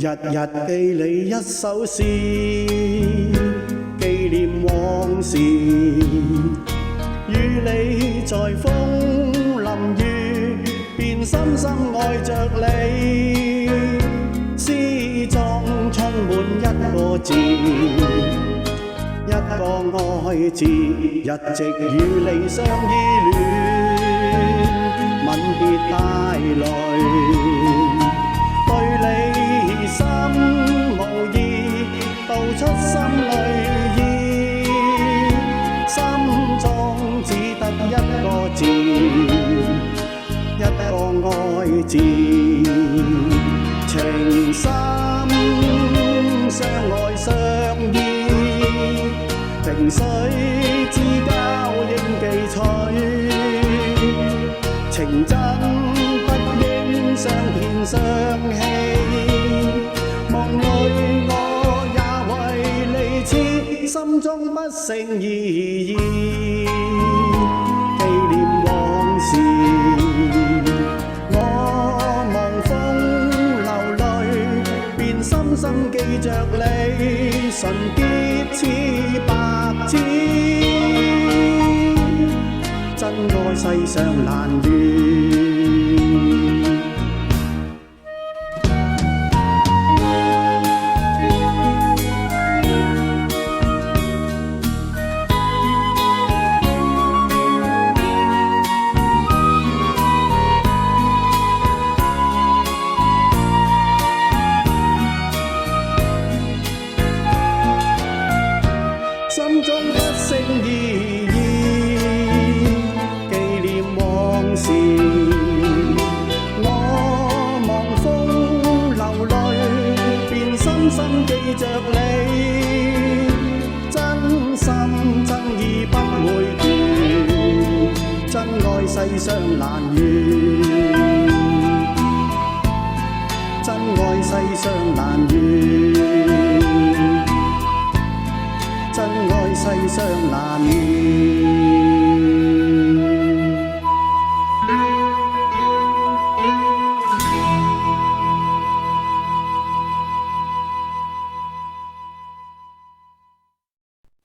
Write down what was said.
日日記你一首詩，紀念往事，與你在風林雨，便深深愛着你。詩中充滿一個字，一個愛字，一直與你相依戀，吻別帶淚。心無意道出心裏意，心中只得一個字，一個愛字，情深相愛相依，萍水之交應記取，情真不應相騙相欺。心中不勝意義，紀念往事。我望風流淚，便深深記着你，純潔似白紙。真愛世上難遇。心中不勝意義，紀念往事。我望風流淚，便深深記着你，真心真意不會斷，真愛世上難遇，真愛世上難遇。真愛世上難遇。